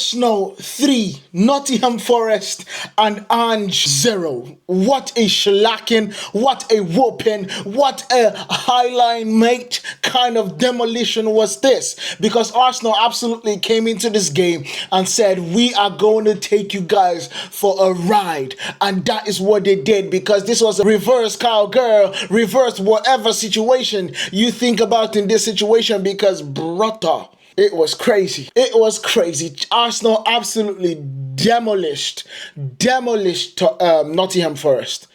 Arsenal 3, Nottingham Forest and Ange 0. What a shellacking, what a whooping, what a highline mate kind of demolition was this? Because Arsenal absolutely came into this game and said, we are going to take you guys for a ride. And that is what they did, because this was a reverse cowgirl, reverse whatever situation you think about in this situation, because brother, it was crazy. It was crazy. Arsenal absolutely demolished Nottingham Forest.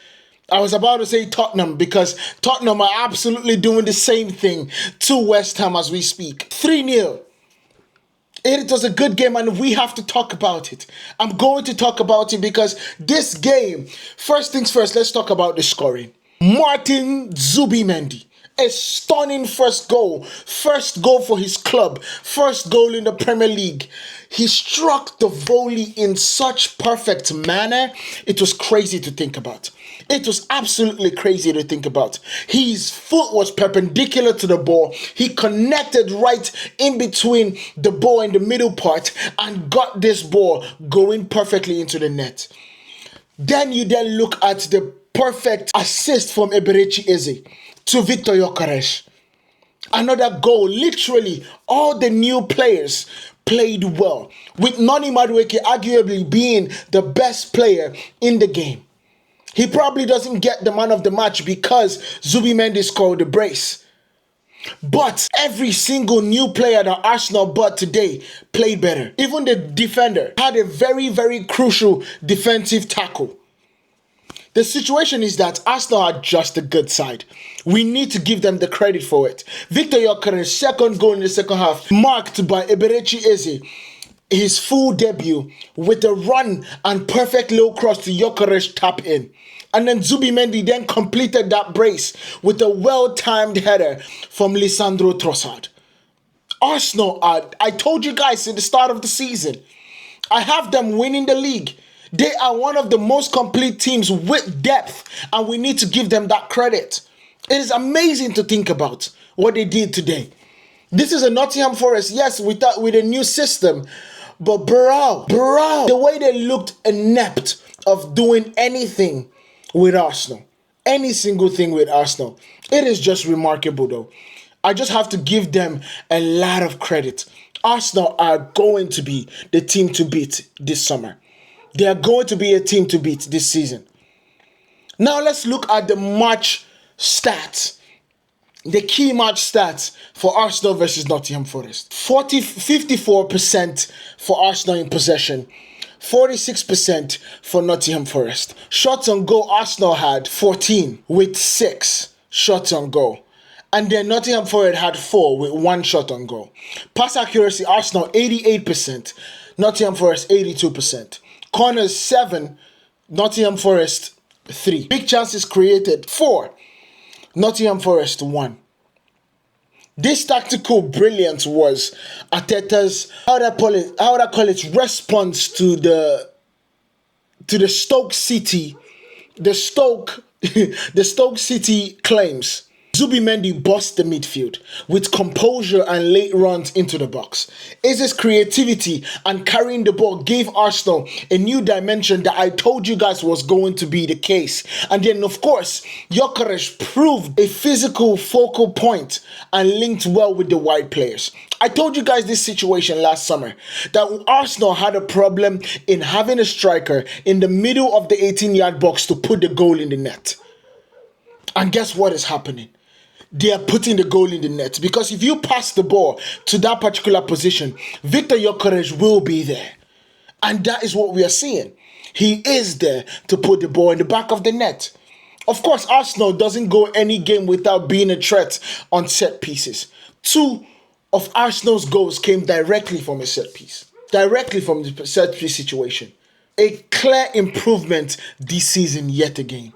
I was about to say Tottenham, because Tottenham are absolutely doing the same thing to West Ham as we speak. 3-0. It was a good game and we have to talk about it. I'm going to talk about it because this game, first things first, let's talk about the scoring. Martin Zubimendi. A stunning first goal for his club, first goal in the Premier League. He struck the volley in such perfect manner. It was crazy to think about. It was absolutely crazy to think about. His foot was perpendicular to the ball. He connected right in between the ball and the middle part and got this ball going perfectly into the net. Then you look at the perfect assist from Eberechi Eze to Viktor Gyökeres. Another goal. Literally, all the new players played well, with Noni Madueke arguably being the best player in the game. He probably doesn't get the man of the match because Zubimendi scored the brace. But every single new player that Arsenal bought today played better. Even the defender had a very, very crucial defensive tackle. The situation is that Arsenal are just a good side. We need to give them the credit for it. Viktor Gyökeres' second goal in the second half, marked by Eberechi Eze, his full debut with a run and perfect low cross to Gyökeres tap in. And then Zubimendi then completed that brace with a well-timed header from Lisandro Trossard. Arsenal are, I told you guys at the start of the season, I have them winning the league. They are one of the most complete teams with depth, and we need to give them that credit. It is amazing to think about what they did today. This is a Nottingham Forest, yes, with a new system, but bro, the way they looked inept of doing anything with Arsenal, any single thing with Arsenal, it is just remarkable though. I just have to give them a lot of credit. Arsenal are going to be the team to beat this summer. They are going to be a team to beat this season. Now let's look at the match stats. The key match stats for Arsenal versus Nottingham Forest. 54% for Arsenal in possession. 46% for Nottingham Forest. Shots on goal, Arsenal had 14 with 6 shots on goal. And then Nottingham Forest had 4 with 1 shot on goal. Pass accuracy, Arsenal 88%. Nottingham Forest 82%. Corners 7, Nottingham Forest 3. Big chances created 4, Nottingham Forest 1. This tactical brilliance was Arteta's how would I call it response to the Stoke City, the Stoke City claims. Zubimendi bossed the midfield with composure and late runs into the box. Eze's creativity and carrying the ball gave Arsenal a new dimension that I told you guys was going to be the case. And then, of course, Gyökeres proved a physical focal point and linked well with the wide players. I told you guys this situation last summer, that Arsenal had a problem in having a striker in the middle of the 18-yard box to put the goal in the net. And guess what is happening? They are putting the goal in the net, because if you pass the ball to that particular position, Viktor Gyökeres will be there. And that is what we are seeing. He is there to put the ball in the back of the net. Of course, Arsenal doesn't go any game without being a threat on set pieces. 2 of Arsenal's goals came directly from a set piece. Directly from the set piece situation. A clear improvement this season yet again.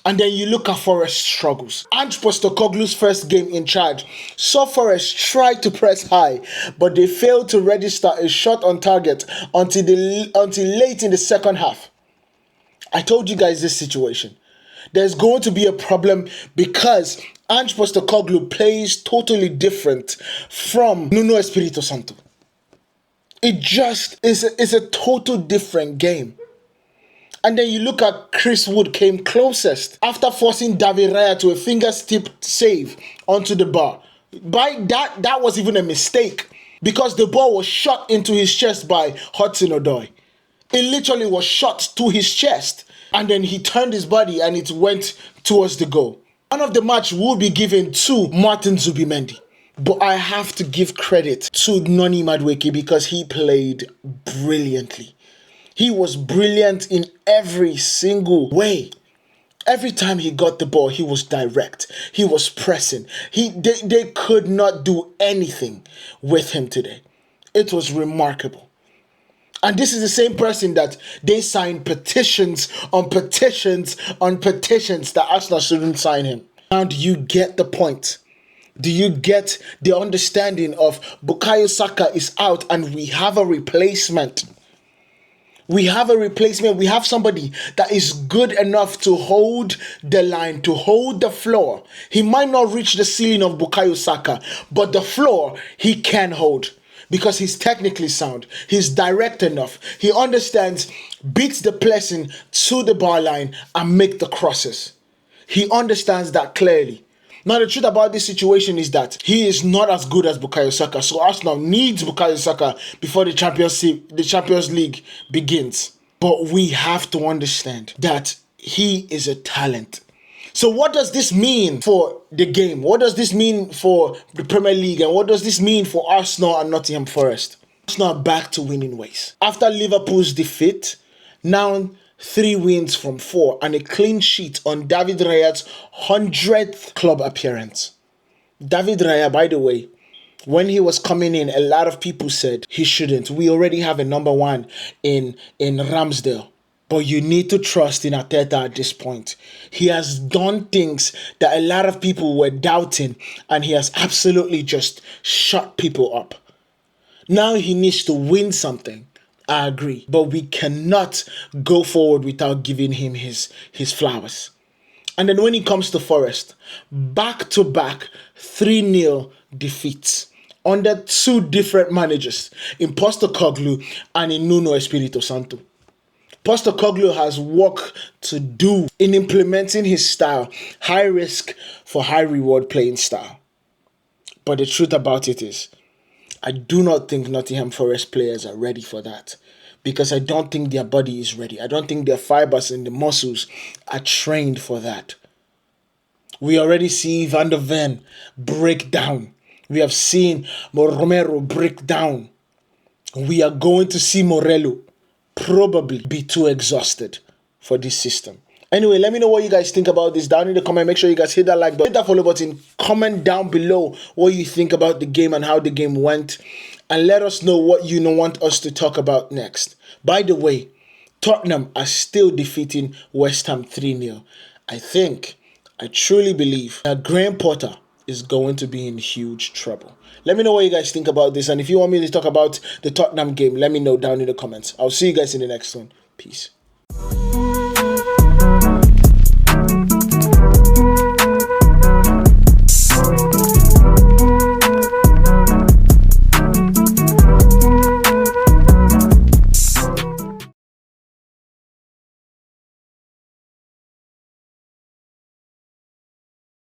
And then you look at Forest's struggles. Ange Postecoglou's first game in charge saw Forest try to press high, but they failed to register a shot on target until late in the second half. I told you guys this situation. There's going to be a problem because Ange Postecoglou plays totally different from Nuno Espirito Santo. It just is a total different game. And then you look at Chris Wood came closest after forcing David Raya to a fingertip save onto the bar. By that was even a mistake because the ball was shot into his chest by Hudson-Odoi. It literally was shot to his chest, and then he turned his body and it went towards the goal. Man of the match will be given to Martin Zubimendi. But I have to give credit to Noni Madueke because he played brilliantly. He was brilliant in every single way. Every time he got the ball, he was direct. He was pressing. They could not do anything with him today. It was remarkable. And this is the same person that they signed petitions on petitions on petitions that Arsenal shouldn't sign him. Now do you get the point? Do you get the understanding of Bukayo Saka is out and we have a replacement? We have a replacement. We have somebody that is good enough to hold the line, to hold the floor. He might not reach the ceiling of Bukayo Saka, but the floor he can hold because he's technically sound. He's direct enough. He understands, beats the pressing to the bar line and make the crosses. He understands that clearly. Now, the truth about this situation is that he is not as good as Bukayo Saka. So Arsenal needs Bukayo Saka before the Champions League begins. But we have to understand that he is a talent. So what does this mean for the game? What does this mean for the Premier League? And what does this mean for Arsenal and Nottingham Forest? Arsenal are back to winning ways. After Liverpool's defeat, now 3 wins from 4 and a clean sheet on David Raya's 100th club appearance. David Raya, by the way, when he was coming in, a lot of people said he shouldn't. We already have a number 1 in Ramsdale. But you need to trust in Arteta at this point. He has done things that a lot of people were doubting, and he has absolutely just shut people up. Now he needs to win something. I agree. But we cannot go forward without giving him his flowers. And then when it comes to Forest, back-to-back 3-0 defeats under 2 different managers, in Postecoglou and in Nuno Espirito Santo. Postecoglou has work to do in implementing his style, high risk for high reward playing style. But the truth about it is, I do not think Nottingham Forest players are ready for that because I don't think their body is ready. I don't think their fibers and the muscles are trained for that. We already see Van der Ven break down. We have seen Romero break down. We are going to see Morello probably be too exhausted for this system. Anyway, let me know what you guys think about this down in the comment. Make sure you guys hit that like button, hit that follow button, comment down below what you think about the game and how the game went, and let us know what you want us to talk about next. By the way, Tottenham are still defeating West Ham 3-0. I truly believe that Graham Potter is going to be in huge trouble. Let me know what you guys think about this, and if you want me to talk about the Tottenham game, let me know down in the comments. I'll see you guys in the next one. Peace.